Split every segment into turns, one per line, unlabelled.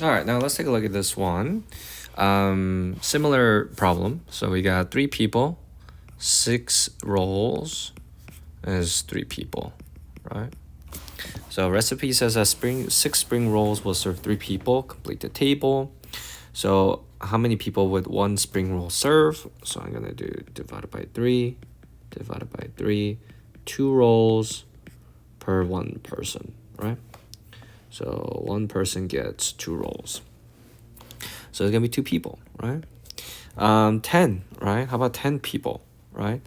All right, now let's take a look at this one. Similar problem. So we got 3 people, 6 rolls is 3 people, right? So recipe says that 6 spring rolls will serve 3 people. Complete the table. So how many people would 1 spring roll serve? So I'm gonna do divided by 3, 2 rolls per 1 person, right? So 1 person gets 2 rolls. So it's gonna be 2 people, right? 10, right? How about 10 people, right?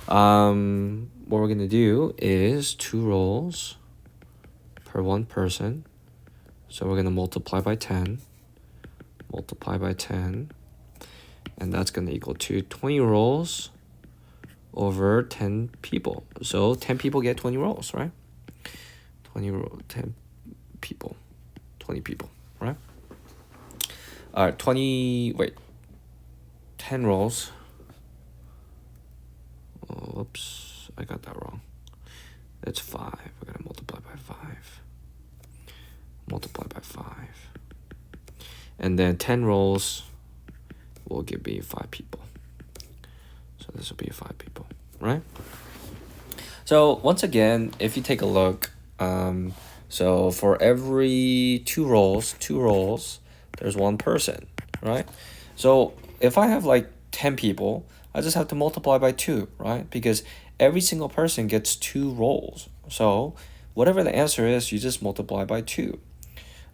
What we're gonna do is 2 rolls per 1 person. So we're gonna multiply by 10, and that's gonna equal to 20 rolls over 10 people. So 10 people get 20 rolls, right? 10 people, 20 people, right? 10 rolls. Oh, whoops, I got that wrong. That's 5. We're gonna multiply by 5. And then 10 rolls will give me 5 people. So this will be 5 people, right? So once again, if you take a look, so for every 2 rolls, there's 1 person, right? So if I have like 10 people, I just have to multiply by 2, right? Because every single person gets 2 rolls. So whatever the answer is, you just multiply by 2.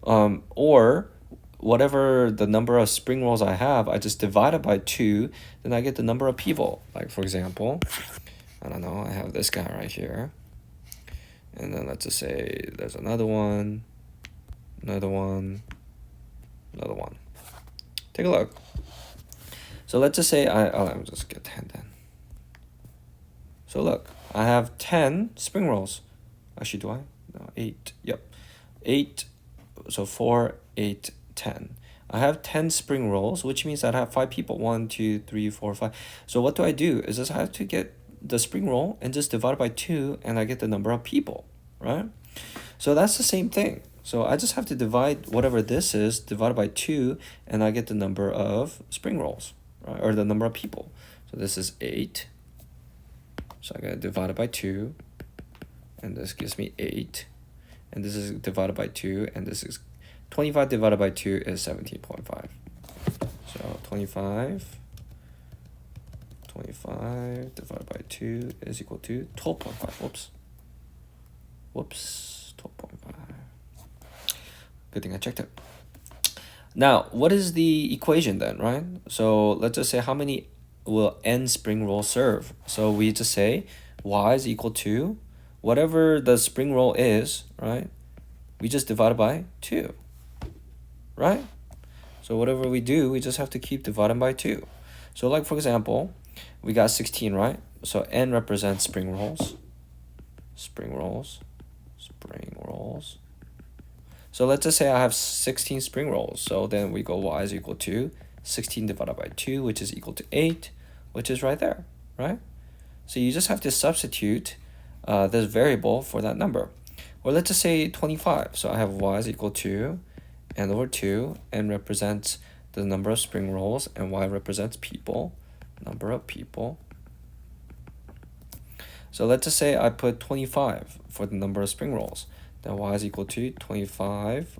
Or whatever the number of spring rolls I have, I just divide it by 2, then I get the number of people. Like for example, I don't know, I have this guy right here. And then let's just say there's another one. Take a look. So let's just say let me just get 10 then. So look, I have 10 spring rolls. Actually, do I? No, 8. Yep. 8. So 4, 8, 10. I have 10 spring rolls, which means that I have 5 people. 1, 2, 3, 4, 5. So what do? Is just I have to get the spring roll and just divide it by 2, and I get the number of people, right? So that's the same thing. So I just have to divide whatever this is, divide by 2, and I get the number of spring rolls, right? Or the number of people. So this is 8. So I gotta divide it by 2, and this gives me 8. And this is divided by 2, and this is 25 divided by 2 is 17.5. So 25 divided by 2 is equal to 12.5. Whoops, 12.5. Good thing I checked it. Now, what is the equation then, right? So let's just say how many will n spring rolls serve? So we just say y is equal to whatever the spring roll is, right? We just divide it by 2, right? So whatever we do, we just have to keep dividing by 2. So like for example, we got 16, right? So n represents spring rolls. So let's just say I have 16 spring rolls. So then we go y is equal to 16 divided by 2, which is equal to 8, which is right there, right? So you just have to substitute this variable for that number. Or let's just say 25. So I have y is equal to n over 2. N represents the number of spring rolls, and y represents people, number of people. So let's just say I put 25 for the number of spring rolls. Then y is equal to 25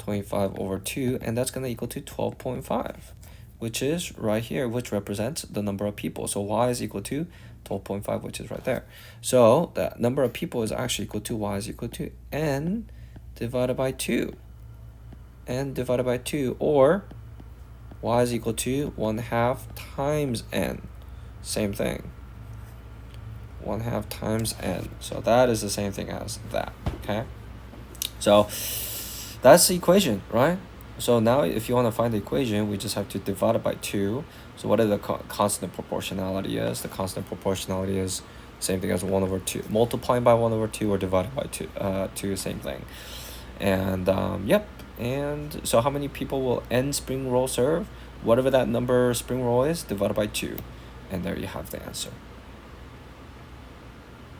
over 2, and that's going to equal to 12.5, which is right here, which represents the number of people. So y is equal to 12.5, which is right there. So the number of people is actually equal to y is equal to n divided by 2. N divided by 2, or y is equal to 1/2 times n. Same thing. 1/2 times n. So that is the same thing as that, okay? So that's the equation, right? So now if you want to find the equation, we just have to divide it by 2. So what is the constant proportionality is? The constant proportionality is same thing as 1 over 2. Multiplying by 1 over 2 or divided by 2, same thing. And yep. And so how many people will n spring roll serve? Whatever that number spring roll is, divided by 2. And there you have the answer.